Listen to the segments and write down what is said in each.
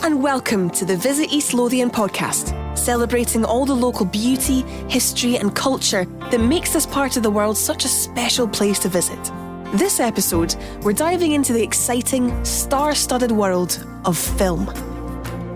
and welcome to the Visit East Lothian podcast, celebrating all the local beauty, history and culture that makes this part of the world such a special place to visit. This episode, we're diving into the exciting, star-studded world of film.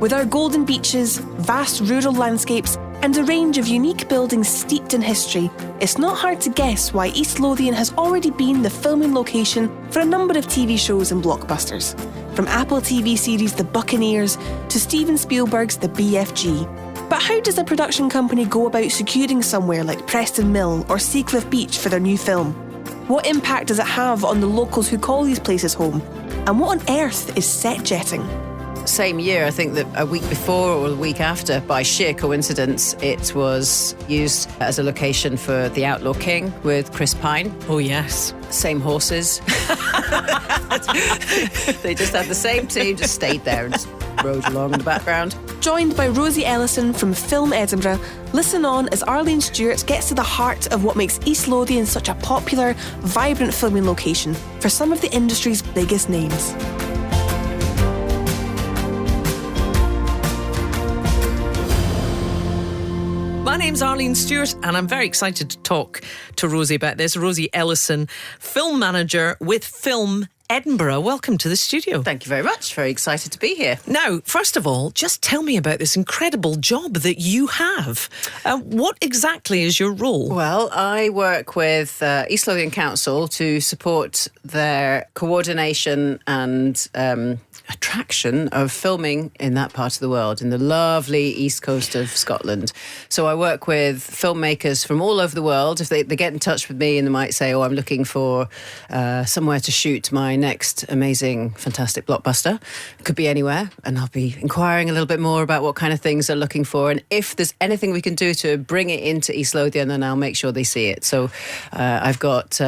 With our golden beaches, vast rural landscapes and a range of unique buildings steeped in history, it's not hard to guess why East Lothian has already been the filming location for a number of TV shows and blockbusters, from Apple TV series The Buccaneers to Steven Spielberg's The BFG. But how does a production company go about securing somewhere like Preston Mill or Seacliff Beach for their new film? What impact does it have on the locals who call these places home? And what on earth is set jetting? Same year, I think that a week before or the week after, by sheer coincidence, it was used as a location for The Outlaw King with Chris Pine. Oh, yes. Same horses. They just had the same team, just stayed there and just rode along in the background. Joined by Rosie Ellison from Film Edinburgh, listen on as Arlene Stewart gets to the heart of what makes East Lothian such a popular, vibrant filming location for some of the industry's biggest names. My name's Arlene Stewart and I'm very excited to talk to Rosie about this. Rosie Ellison, film manager with Film Edinburgh. Welcome to the studio. Thank you very much. Very excited to be here. Now, first of all, just tell me about this incredible job that you have. What exactly is your role? Well, I work with East Lothian Council to support their coordination and attraction of filming in that part of the world, in the lovely east coast of Scotland. So I work with filmmakers from all over the world. If they get in touch with me and they might say, oh, I'm looking for somewhere to shoot my next amazing, fantastic blockbuster. It could be anywhere. And I'll be inquiring a little bit more about what kind of things they're looking for. And if there's anything we can do to bring it into East Lothian, then I'll make sure they see it. So I've got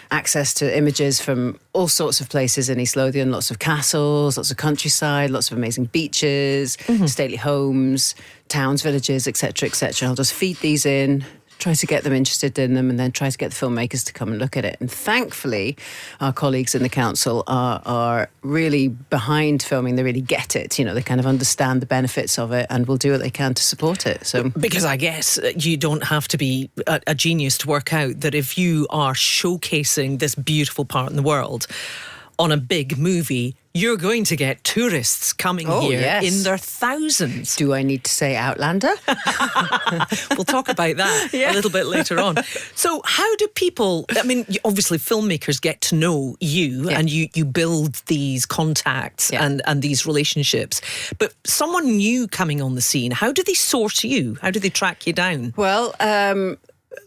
access to images from all sorts of places in East Lothian, lots of castles, lots of countryside, lots of amazing beaches, stately homes, towns, villages, etc., etc. I'll just feed these in, try to get them interested in them, and then try to get the filmmakers to come and look at it. And thankfully, our colleagues in the council are really behind filming. They really get it. You know, they kind of understand the benefits of it and will do what they can to support it. So, because I guess you don't have to be a genius to work out that if you are showcasing this beautiful part in the world on a big movie, you're going to get tourists coming here in their thousands. Do I need to say Outlander? We'll talk about that a little bit later on. So how do people, I mean, obviously filmmakers get to know you and you build these contacts and these relationships. But someone new coming on the scene, how do they source you? How do they track you down? Well,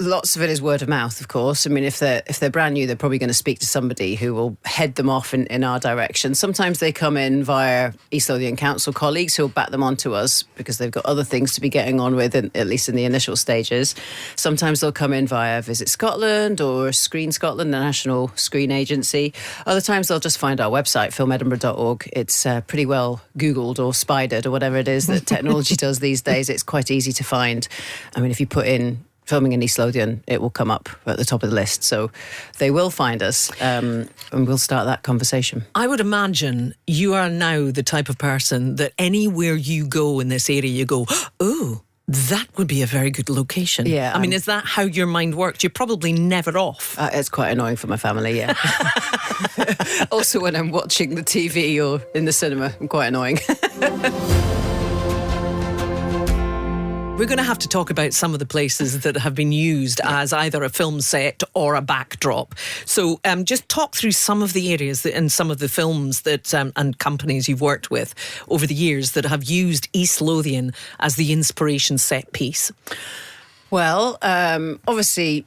lots of it is word of mouth, of course. I mean, if they're brand new, they're probably going to speak to somebody who will head them off in our direction. Sometimes they come in via East Lothian Council colleagues who will bat them onto us because they've got other things to be getting on with, at least in the initial stages. Sometimes they'll come in via Visit Scotland or Screen Scotland, the national screen agency. Other times they'll just find our website, filmedinburgh.org. It's pretty well Googled or spidered or whatever it is that technology does these days. It's quite easy to find. I mean, if you put in filming in East Lothian, it will come up at the top of the list. So they will find us and we'll start that conversation. I would imagine you are now the type of person that anywhere you go in this area, you go, oh, that would be a very good location. Yeah. I mean, is that how your mind works? You're probably never off. It's quite annoying for my family, yeah. Also, when I'm watching the TV or in the cinema, I'm quite annoying. We're going to have to talk about some of the places that have been used as either a film set or a backdrop. So just talk through some of the areas and some of the films that and companies you've worked with over the years that have used East Lothian as the inspiration set piece. Well, obviously,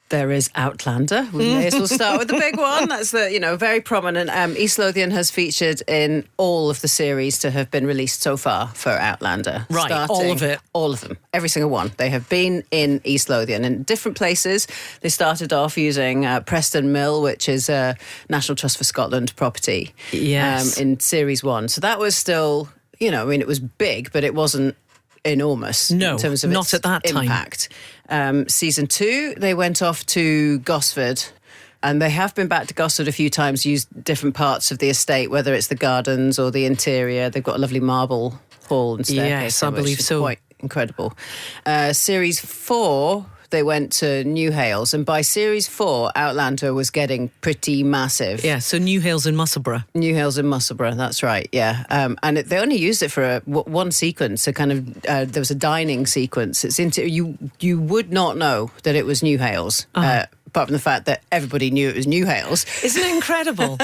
there is Outlander. We may as well start with the big one. That's very prominent. East Lothian has featured in all of the series to have been released so far for Outlander. Right, all of it. All of them. Every single one. They have been in East Lothian in different places. They started off using Preston Mill, which is a National Trust for Scotland property. Yes. In series 1. So that was still, it was big, but it wasn't enormous in terms of not its at that time. impact. Season 2, they went off to Gosford And they have been back to Gosford a few times, used different parts of the estate, whether it's the gardens or the interior. They've got a lovely marble hall and staircase. Yes, I believe so. Quite incredible. Series 4, they went to New Hales, and by Series 4, Outlander was getting pretty massive. Yeah, so New Hales in Musselburgh. New Hales in Musselburgh, that's right, yeah. And they only used it for one sequence, a kind of, there was a dining sequence. It's into you would not know that it was New Hales. Apart from the fact that everybody knew it was New Hales. Isn't it incredible?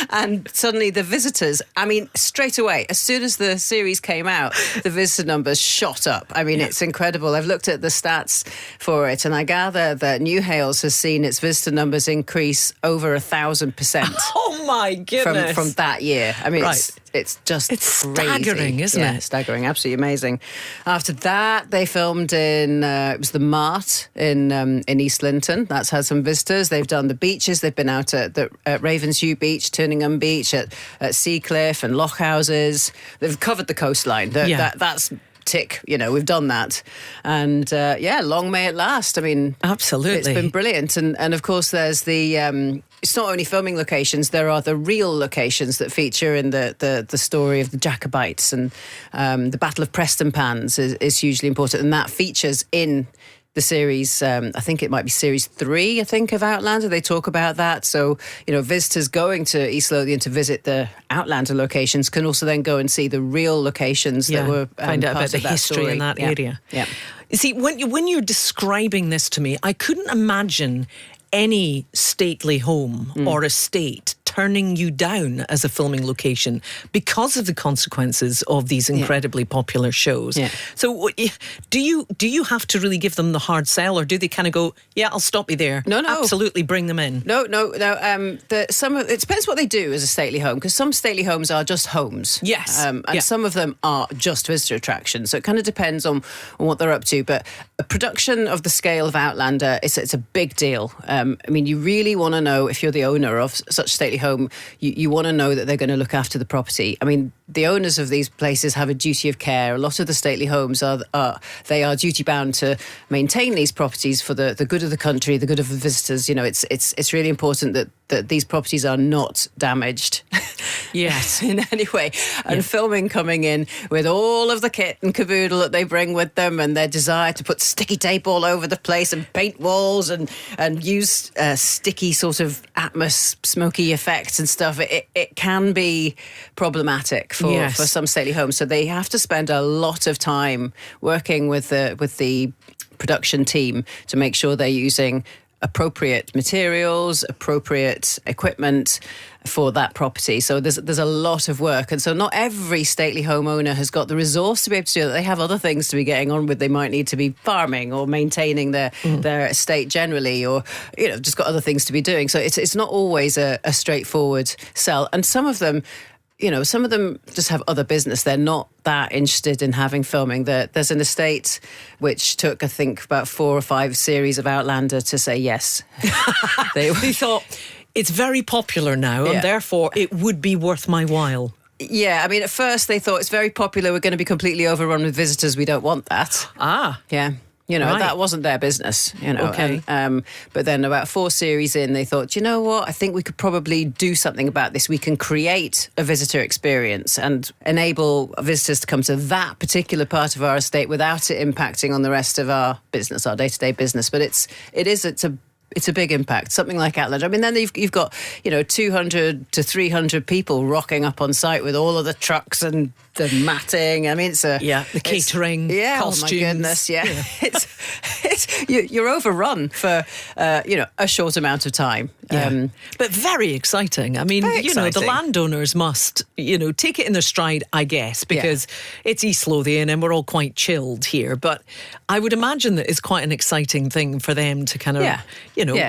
And suddenly the visitors, I mean, straight away, as soon as the series came out, the visitor numbers shot up. I mean, It's incredible. I've looked at the stats for it, and I gather that New Hales has seen its visitor numbers increase over 1,000%. Oh my goodness. From that year. I mean, Right. it's just It's crazy. staggering, isn't it? Staggering, absolutely amazing. After that, they filmed in, it was the Mart in East Linton. That's had some visitors. They've done the beaches. They've been out at Ravenshew Beach, Turningham Beach, at Seacliff and Lochhouses. They've covered the coastline. That's tick, we've done that. And long may it last. I mean, absolutely. It's been brilliant. And of course, there's the... it's not only filming locations, there are the real locations that feature in the story of the Jacobites, and the Battle of Prestonpans is hugely important, and that features in the series. I think it might be Series 3, of Outlander. They talk about that. So, visitors going to East Lothian to visit the Outlander locations can also then go and see the real locations that were find out about the history story in that area. Yeah. You see, when you're describing this to me, I couldn't imagine any stately home or estate turning you down as a filming location because of the consequences of these incredibly popular shows. Yeah. So do you have to really give them the hard sell, or do they kind of go, yeah, I'll stop you there? No. Absolutely, bring them in. No. It depends what they do as a stately home, because some stately homes are just homes. Yes. And some of them are just visitor attractions. So it kind of depends on what they're up to. But a production of the scale of Outlander, it's a big deal. I mean, you really want to know, if you're the owner of such a stately home, you want to know that they're going to look after the property. I mean, the owners of these places have a duty of care. A lot of the stately homes are duty bound to maintain these properties for the good of the country, the good of the visitors. It's really important that these properties are not damaged. Yes. In any way. And filming coming in with all of the kit and caboodle that they bring with them, and their desire to put sticky tape all over the place and paint walls and use sticky sort of smoky effects and stuff, it can be problematic for some stately homes. So they have to spend a lot of time working with the production team to make sure they're using appropriate materials, appropriate equipment for that property. So there's a lot of work. And so not every stately homeowner has got the resource to be able to do that. They have other things to be getting on with. They might need to be farming or maintaining their estate generally, or just got other things to be doing. So it's not always a straightforward sell. And some of them just have other business. They're not that interested in having filming. There's an estate which took, I think, about 4 or 5 series of Outlander to say yes. They thought, it's very popular now, and therefore it would be worth my while. Yeah, I mean, at first they thought, it's very popular, we're going to be completely overrun with visitors, we don't want that. Yeah. Right. That wasn't their business, Okay. But then about 4 series in, they thought, you know what? I think we could probably do something about this. We can create a visitor experience and enable visitors to come to that particular part of our estate without it impacting on the rest of our business, our day-to-day business. But it's a big impact, something like Outlander. I mean, then you've got, 200 to 300 people rocking up on site with all of the trucks and the matting. I mean, the catering, costumes. Oh my goodness, you're overrun for a short amount of time. But very exciting. I mean, the landowners must take it in their stride, I guess, because it's East Lothian and we're all quite chilled here. But I would imagine that it's quite an exciting thing for them to kind of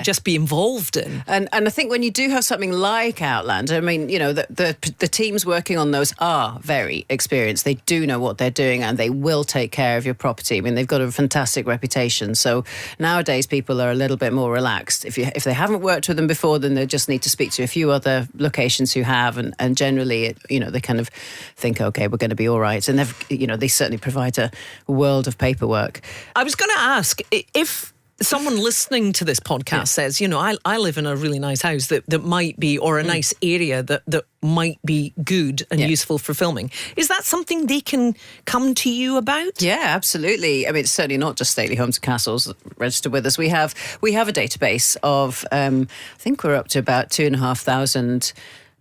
just be involved in. And I think when you do have something like Outlander, I mean, the teams working on those are very experienced. They do know what they're doing, and they will take care of your property. I mean, they've got a fantastic reputation. So nowadays people are a little bit more relaxed. If they haven't worked with them before, then they just need to speak to a few other locations who have, and generally, they kind of think, okay, we're going to be all right. And they certainly provide a world of paperwork. I was going to ask, if someone listening to this podcast says, I live in a really nice house that might be, or a nice area that might be good and useful for filming. Is that something they can come to you about? Yeah, absolutely. I mean, it's certainly not just stately homes and castles that register with us. We have a database of, I think we're up to about 2,500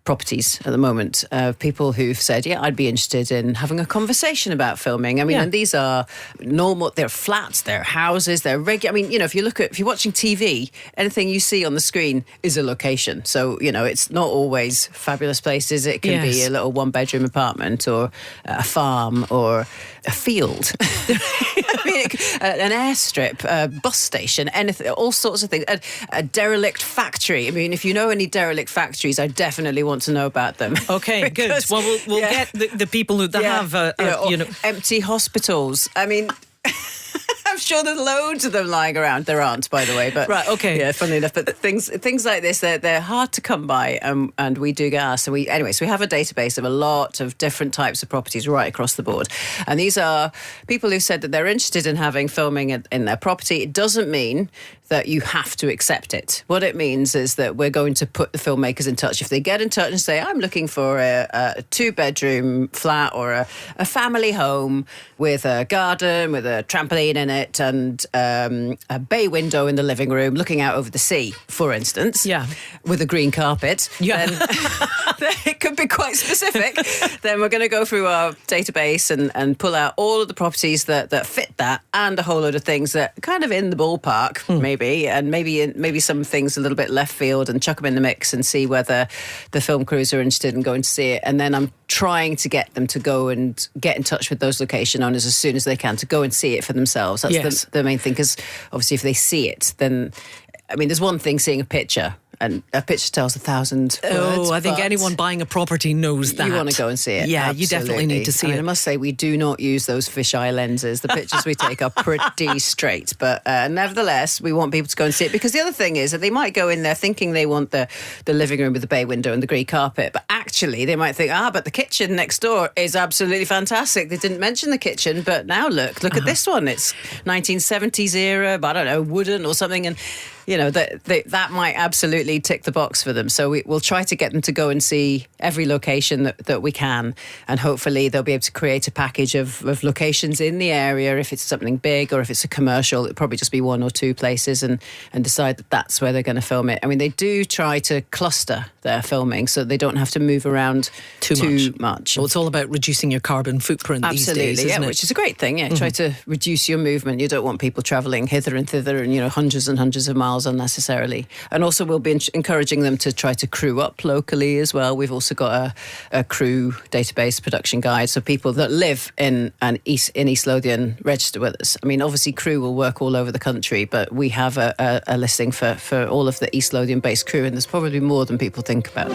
properties at the moment, people who've said, I'd be interested in having a conversation about filming. I mean, and these are normal, they're flats, they're houses, they're regular. I mean, if you're watching TV, anything you see on the screen is a location. So, it's not always fabulous places. It can be a little 1-bedroom apartment or a farm or a field. I mean, an airstrip, a bus station, anything, all sorts of things. A derelict factory. I mean, if you know any derelict factories, I definitely want to know about them. Okay, good. Well, we'll get the people who have, empty hospitals. I mean, I'm sure there's loads of them lying around. There aren't, by the way. But right, okay. Yeah, funnily enough. But things like this, they're hard to come by, and we do get asked. So we have a database of a lot of different types of properties right across the board. And these are people who've said that they're interested in having filming in their property. It doesn't mean that you have to accept it. What it means is that we're going to put the filmmakers in touch. If they get in touch and say, I'm looking for a 2-bedroom flat or a family home with a garden, with a trampoline in it, and a bay window in the living room looking out over the sea, for instance, with a green carpet, then it could be quite specific. Then we're going to go through our database and pull out all of the properties that fit that, and a whole load of things that kind of in the ballpark, maybe some things a little bit left field, and chuck them in the mix and see whether the film crews are interested in going to see it. And then I'm trying to get them to go and get in touch with those location owners as soon as they can to go and see it for themselves. That's the main thing, because obviously if they see it, then, I mean, there's one thing seeing a picture, and a picture tells 1,000 words. I think anyone buying a property knows that. You want to go and see it. Yeah, absolutely. You definitely need to see it. I must say, we do not use those fisheye lenses. The pictures we take are pretty straight. But nevertheless, we want people to go and see it, because the other thing is that they might go in there thinking they want the living room with the bay window and the green carpet. But actually, they might think, but the kitchen next door is absolutely fantastic. They didn't mention the kitchen, but now look at this one. It's 1970s era, but I don't know, wooden or something. And that might absolutely tick the box for them. So we'll try to get them to go and see every location that we can, and hopefully they'll be able to create a package of locations in the area. If it's something big or if it's a commercial, it'll probably just be 1 or 2 places, and decide that that's where they're going to film it. I mean, they do try to cluster their filming so they don't have to move around too much. Well, it's all about reducing your carbon footprint these days, isn't it? Which is a great thing. Try to reduce your movement. You don't want people travelling hither and thither and hundreds and hundreds of miles unnecessarily. And also we'll be encouraging them to try to crew up locally as well. We've also got a crew database production guide, so people that live in East Lothian register with us. I mean, obviously crew will work all over the country, but we have a listing for all of the East Lothian based crew, and there's probably more than people think about.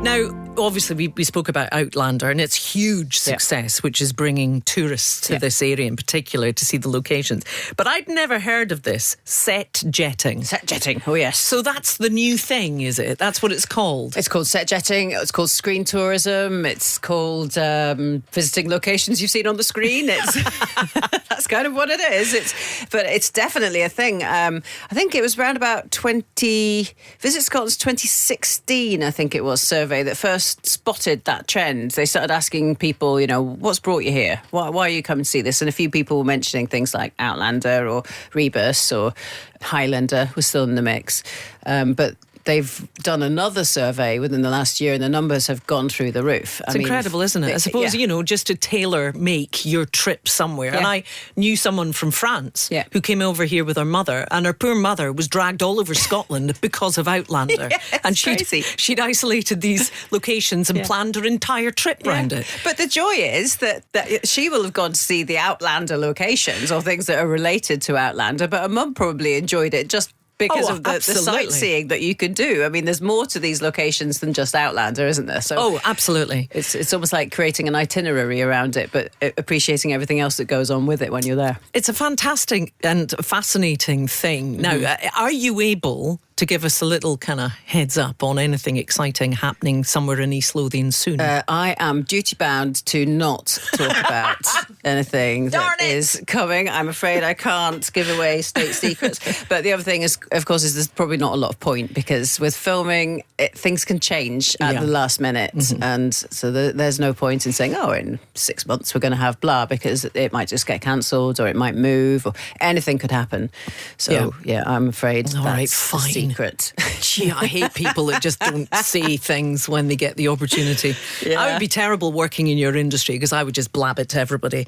Now, obviously, we spoke about Outlander and its huge success, which is bringing tourists to this area in particular to see the locations. But I'd never heard of this, set jetting. Set jetting, oh yes. So that's the new thing, is it? That's what it's called? It's called set jetting. It's called screen tourism. It's called visiting locations you've seen on the screen. That's kind of what it is. But it's definitely a thing. I think it was around about Visit Scotland's 2016, I think it was, survey that first spotted that trend. They started asking people, what's brought you here? Why are you coming to see this? And a few people were mentioning things like Outlander or Rebus, or Highlander was still in the mix. But they've done another survey within the last year, and the numbers have gone through the roof. It's incredible, isn't it? I suppose, just to tailor-make your trip somewhere. Yeah. And I knew someone from France who came over here with her mother, and her poor mother was dragged all over Scotland because of Outlander. And she'd isolated these locations and planned her entire trip around it. But the joy is that she will have gone to see the Outlander locations or things that are related to Outlander, but her mum probably enjoyed it just because of the sightseeing that you can do. I mean, there's more to these locations than just Outlander, isn't there? So absolutely. It's almost like creating an itinerary around it, but appreciating everything else that goes on with it when you're there. It's a fantastic and fascinating thing. Now, are you able to give us a little kind of heads up on anything exciting happening somewhere in East Lothian soon? I am duty bound to not talk about anything that is coming. I'm afraid I can't give away state secrets. But the other thing is, of course, is there's probably not a lot of point, because with filming, things can change at the last minute. And so there's no point in saying, oh, in 6 months we're going to have blah, because it might just get cancelled or it might move or anything could happen. So, I'm afraid that's the secret. Gee, I hate people that just don't say things when they get the opportunity. Yeah. I would be terrible working in your industry because I would just blab it to everybody.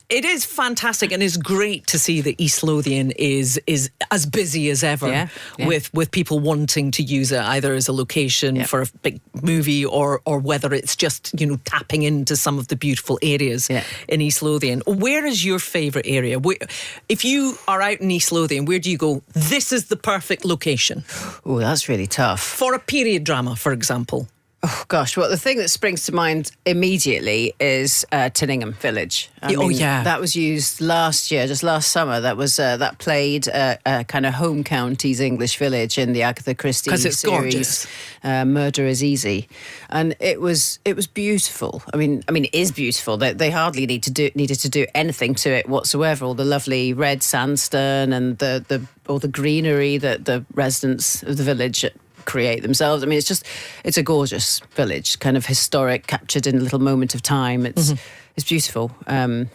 It is fantastic, and it's great to see that East Lothian is as busy as ever with people wanting to use it either as a location for a big movie or whether it's just, tapping into some of the beautiful areas in East Lothian. Where is your favourite area? If you are out in East Lothian, where do you go, this is the perfect location? Oh, that's really tough. For a period drama, for example. Oh, gosh. Well, the thing that springs to mind immediately is Tinningham Village. I mean, that was used last year, just last summer. That played a kind of home counties English village in the Agatha Christie it's series. Gorgeous. Murder is Easy. And it was beautiful. I mean, it is beautiful. They hardly needed to do anything to it whatsoever. All the lovely red sandstone and all the greenery that the residents of the village create themselves. I mean, it's a gorgeous village, kind of historic, captured in a little moment of time. It's beautiful. I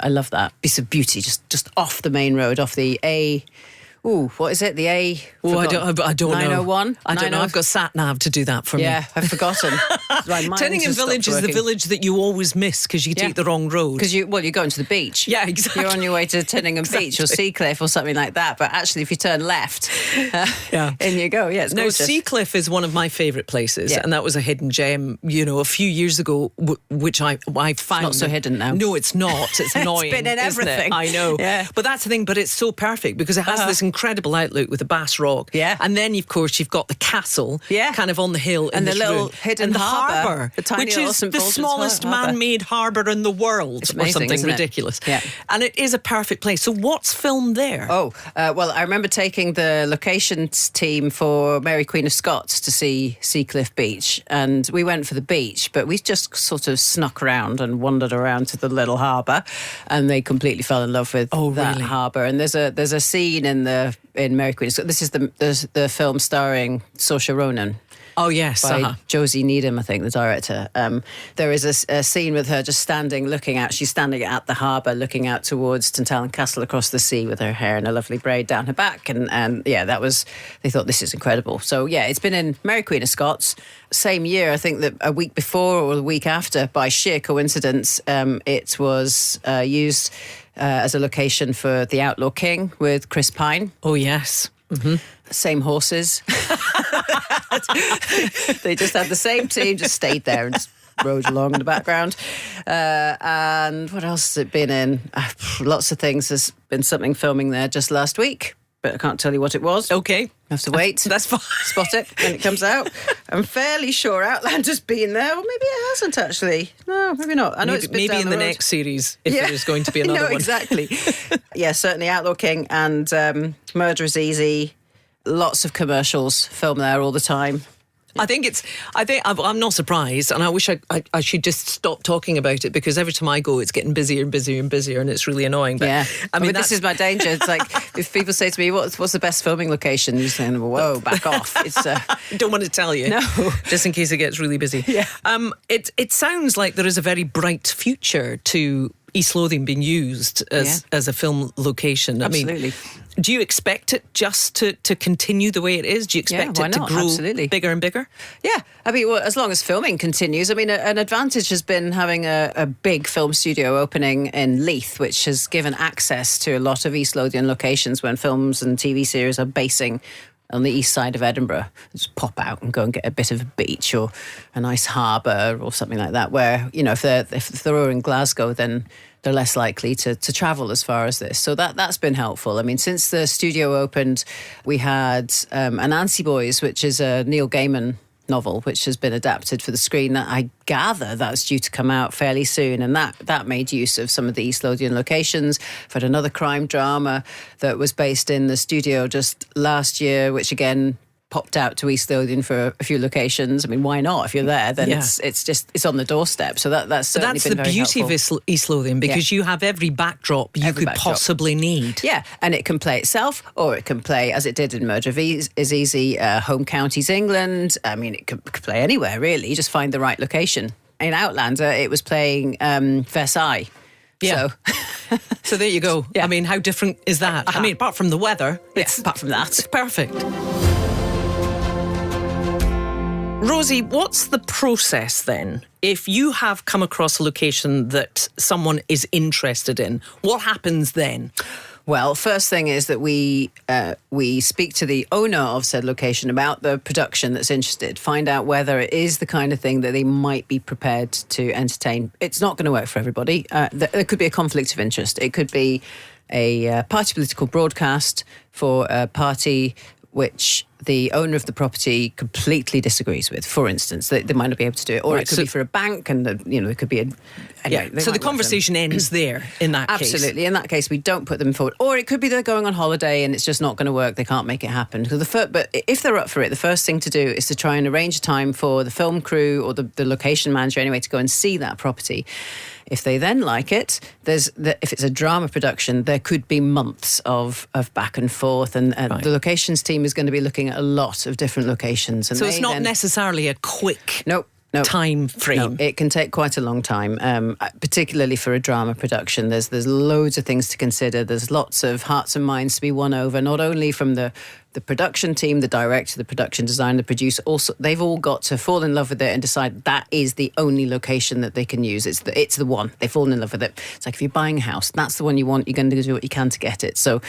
love that piece of beauty, just off the main road, off the A. Ooh, what is it? The A? Oh, I don't know. 901? I don't know. I've got sat-nav to do that for me. Yeah, I've forgotten. Tinningham Village is the village that you always miss because you take the wrong road. Because you're going to the beach. Yeah, exactly. You're on your way to Tinningham Beach or Seacliff or something like that. But actually, if you turn left, in you go. Yeah, it's gorgeous. Now, Seacliff is one of my favourite places, and that was a hidden gem, a few years ago, which I found. It's not so hidden now. No, it's not. It's annoying. It's been in everything. I know. Yeah. But that's the thing, but it's so perfect because it has this incredible outlook with the Bass Rock. Yeah. And then, of course, you've got the castle kind of on the hill. And the little hidden harbour. The tiny which little is St. the Paul's smallest harbour. man-made harbour in the world, It's amazing, or something isn't it? ridiculous. Yeah. And it is a perfect place. So what's filmed there? Well, I remember taking the locations team for Mary Queen of Scots to see Seacliff Beach, and we went for the beach, but we just sort of snuck around and wandered around to the little harbour, and they completely fell in love with that harbour. And there's a scene in Mary Queen of Scots. This is the film starring Saoirse Ronan. Oh, yes. By Josie Needham, I think, the director. There is a scene with her just she's standing at the harbour looking out towards Tantallon Castle across the sea with her hair in a lovely braid down her back. And they thought, this is incredible. So, it's been in Mary Queen of Scots. Same year, I think that a week before or the week after, by sheer coincidence, it was used as a location for The Outlaw King with Chris Pine. Oh, yes. Mm-hmm. Same horses. They just had the same team, just stayed there and just rode along in the background. And what else has it been in? Lots of things. There's been something filming there just last week, but I can't tell you what it was. Okay. Have to wait. That's fine. Spot it when it comes out. I'm fairly sure Outlander's been there. Or maybe it hasn't, actually. No, maybe not. I know it's been maybe down in the next series, if there's going to be another one. Exactly. Certainly Outlaw King and Murder is Easy. Lots of commercials filmed there all the time. I'm not surprised, and I wish I should just stop talking about it because every time I go, it's getting busier and busier and busier, and it's really annoying. But, I mean, this is my danger. It's like if people say to me, "What's the best filming location?" You're saying, "Whoa, back off!" It's don't want to tell you, just in case it gets really busy. Yeah. It sounds like there is a very bright future to East Lothian being used as a film location. Absolutely. I mean, do you expect it just to continue the way it is? Do you expect it to grow bigger and bigger? Yeah. I mean, as long as filming continues. I mean, an advantage has been having a big film studio opening in Leith, which has given access to a lot of East Lothian locations when films and TV series are basing on the east side of Edinburgh. Just pop out and go and get a bit of a beach or a nice harbour or something like that, where, if they're in Glasgow, then they're less likely to travel as far as this. So that's been helpful. I mean, since the studio opened, we had Anansi Boys, which is a Neil Gaiman novel, which has been adapted for the screen. That I gather that's due to come out fairly soon, and that made use of some of the East Lothian locations. I've had another crime drama that was based in the studio just last year, which again popped out to East Lothian for a few locations. I mean, why not? If you're there, then it's on the doorstep. So that's certainly been very helpful. But that's the beauty of East Lothian, because you have every backdrop you could possibly need. Yeah, and it can play itself, or it can play, as it did in Murder is Easy, home counties England. I mean, it could play anywhere, really. You just find the right location. In Outlander, it was playing Versailles. Yeah. So there you go. Yeah. I mean, how different is that? I mean, apart from the weather, apart from that, it's perfect. Rosie, what's the process then? If you have come across a location that someone is interested in, what happens then? Well, first thing is that we speak to the owner of said location about the production that's interested, find out whether it is the kind of thing that they might be prepared to entertain. It's not going to work for everybody. There could be a conflict of interest. It could be a party political broadcast for a party which the owner of the property completely disagrees with. For instance, they might not be able to do it, or it could be for a bank, and it could be a. Anyway, so the conversation ends there. In that case, absolutely. In that case, we don't put them forward, or it could be they're going on holiday and it's just not going to work. They can't make it happen. So but if they're up for it, the first thing to do is to try and arrange a time for the film crew or the location manager anyway to go and see that property. If they then like it, if it's a drama production, there could be months of back and forth, and the locations team is going to be looking at a lot of different locations. And so it's not necessarily a quick time frame. No, it can take quite a long time, particularly for a drama production. There's loads of things to consider. There's lots of hearts and minds to be won over, not only from the production team, the director, the production designer, the producer. Also, they've all got to fall in love with it and decide that is the only location that they can use. It's the one. They've fallen in love with it. It's like if you're buying a house, that's the one you want. You're going to do what you can to get it. So,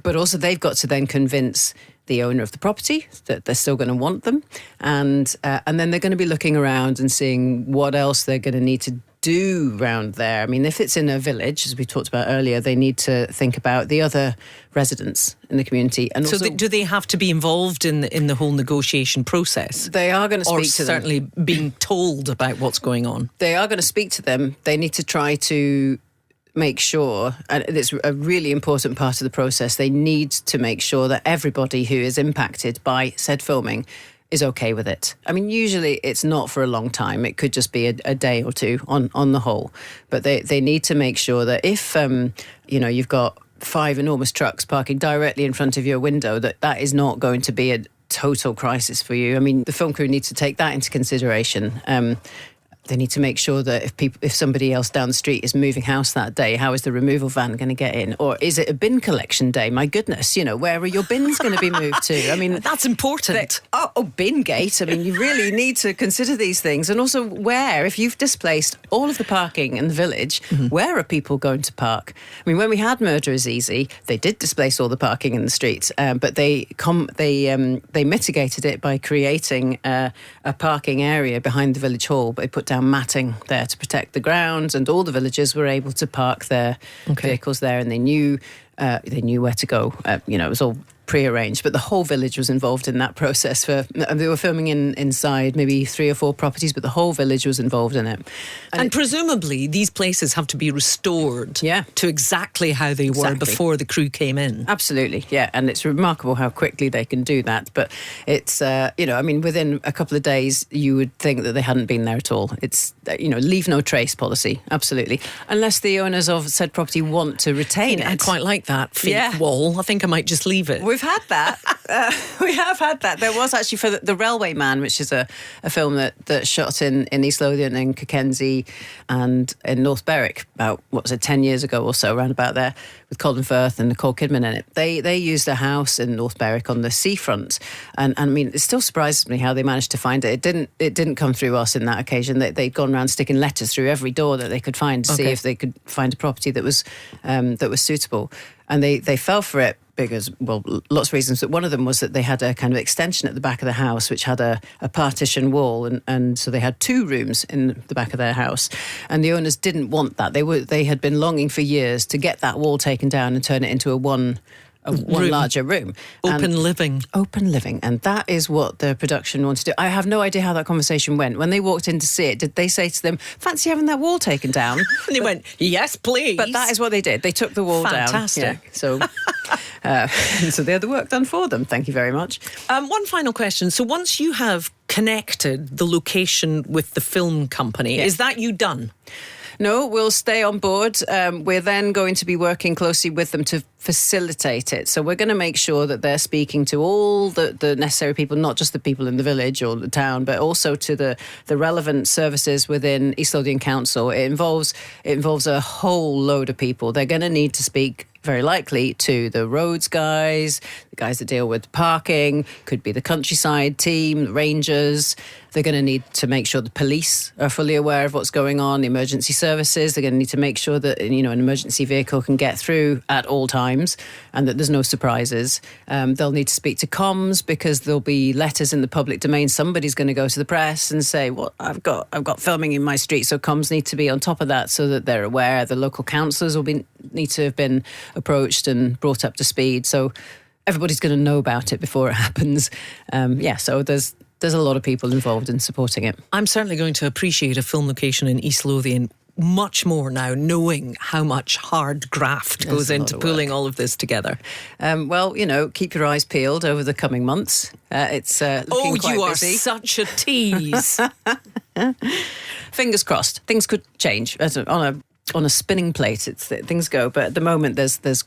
but also they've got to then convince the owner of the property that they're still going to want them, and then they're going to be looking around and seeing what else they're going to need to do around there. I mean, if it's in a village, as we talked about earlier, they need to think about the other residents in the community. And so also, do they have to be involved in the whole negotiation process? They are going to speak to them. Or certainly being told about what's going on? They are going to speak to them. They need to try to make sure, and it's a really important part of the process, they need to make sure that everybody who is impacted by said filming is okay with it. I mean, usually it's not for a long time. It could just be a day or two on the whole. But they need to make sure that if, you've got 5 enormous trucks parking directly in front of your window, that is not going to be a total crisis for you. I mean, the film crew needs to take that into consideration. They need to make sure that if somebody else down the street is moving house that day, how is the removal van going to get in? Or is it a bin collection day? My goodness, where are your bins going to be moved to? I mean, that's important. Bin gate. I mean, you really need to consider these things. And also if you've displaced all of the parking in the village, where are people going to park? I mean, when we had Murder is Easy, they did displace all the parking in the streets, but they mitigated it by creating a parking area behind the village hall. But they put down matting there to protect the grounds, and all the villagers were able to park their vehicles there, and they knew where to go. It was all pre-arranged, but the whole village was involved in that process. They were filming inside maybe 3 or 4 properties, but the whole village was involved in it. And presumably these places have to be restored to exactly how they were before the crew came in. Absolutely, yeah. And it's remarkable how quickly they can do that. But it's, within a couple of days, you would think that they hadn't been there at all. It's, leave no trace policy, absolutely. Unless the owners of said property want to retain it. I quite like that fake wall. I think I might just leave it. We've had that. We have had that. There was actually for the Railway Man, which is a film that shot in East Lothian and Kirkensey and in North Berwick about, 10 years ago or so, around about there, with Colin Firth and Nicole Kidman in it. They used a house in North Berwick on the seafront. And I mean, it still surprises me how they managed to find it. It didn't come through us in that occasion. They'd gone around sticking letters through every door that they could find to see if they could find a property that was suitable. And they fell for it because, lots of reasons, but one of them was that they had a kind of extension at the back of the house which had a partition wall, and so they had 2 rooms in the back of their house, and the owners didn't want that. They had been longing for years to get that wall taken down and turn it into a one larger room. Open living. Open living. And that is what the production wanted to do. I have no idea how that conversation went. When they walked in to see it, did they say to them, fancy having that wall taken down? And they went, yes, please. But that is what they did. They took the wall down. Fantastic. Yeah. So, so they had the work done for them. Thank you very much. One final question. So once you have connected the location with the film company, is that you done? No, we'll stay on board. We're then going to be working closely with them to facilitate it. So we're going to make sure that they're speaking to all the necessary people, not just the people in the village or the town, but also to the relevant services within East Lothian Council. It involves a whole load of people. They're going to need to speak very likely to the roads guys, the guys that deal with parking, could be the countryside team, the rangers. They're going to need to make sure the police are fully aware of what's going on, the emergency services. They're going to need to make sure that, you know, an emergency vehicle can get through at all times and that there's no surprises. They'll need to speak to comms because there'll be letters in the public domain. Somebody's going to go to the press and say, well, I've got filming in my street. So comms need to be on top of that so that they're aware. The local councillors will need to have been approached and brought up to speed. So everybody's going to know about it before it happens. So there's a lot of people involved in supporting it. I'm certainly going to appreciate a film location in East Lothian much more now, knowing how much hard graft goes into pulling all of this together. Well, you know, keep your eyes peeled over the coming months. It's looking quite you are busy. such a tease. Fingers crossed. Things could change. On a spinning plate, things go. But at the moment, there's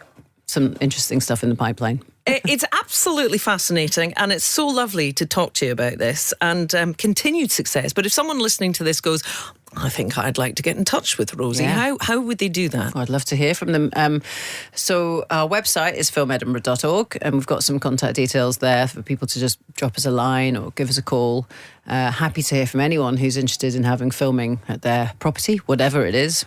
some interesting stuff in the pipeline. It's absolutely fascinating, and it's so lovely to talk to you about this and continued success. But if someone listening to this goes, I think I'd like to get in touch with Rosie, how would they do that? I'd love to hear from them. So our website is filmedinburgh.org, and we've got some contact details there for people to just drop us a line or give us a call. Happy to hear from anyone who's interested in having filming at their property, whatever it is,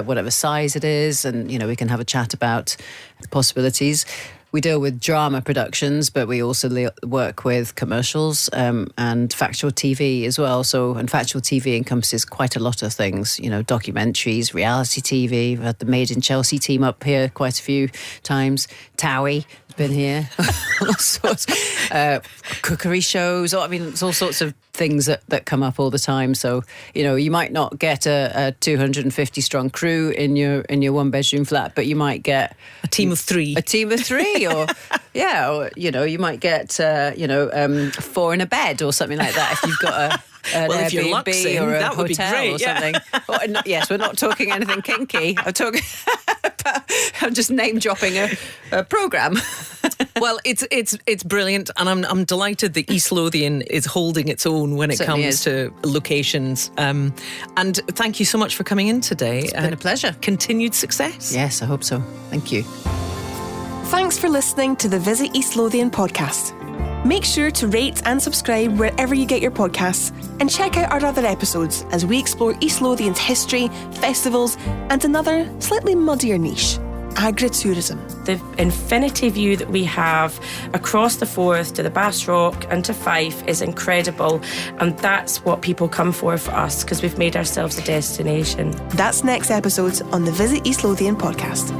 whatever size it is, and, you know, we can have a chat about the possibilities. We deal with drama productions, but we also work with commercials and factual TV as well. And factual TV encompasses quite a lot of things, you know, documentaries, reality TV. We've had the Made in Chelsea team up here quite a few times. Towie has been here. All sorts. Cookery shows. I mean, it's all sorts of things that come up all the time. So, you know, you might not get a 250 strong crew in your one bedroom flat, but you might get a team of three. Or you know, you might get 4 in a bed or something like that if you've got an if your Airbnb luck's in, or a that would be hotel great, or something. Yes, we're not talking anything kinky. I'm just name dropping a programme. Well, it's brilliant, and I'm delighted that East Lothian is holding its own when it comes to locations. And thank you so much for coming in today. It's been a pleasure. Continued success. Yes, I hope so. Thank you. Thanks for listening to the Visit East Lothian podcast. Make sure to rate and subscribe wherever you get your podcasts, and check out our other episodes as we explore East Lothian's history, festivals, and another slightly muddier niche, agritourism. The infinity view that we have across the Forth to the Bass Rock and to Fife is incredible, and that's what people come for us, because we've made ourselves a destination. That's next episode on the Visit East Lothian podcast.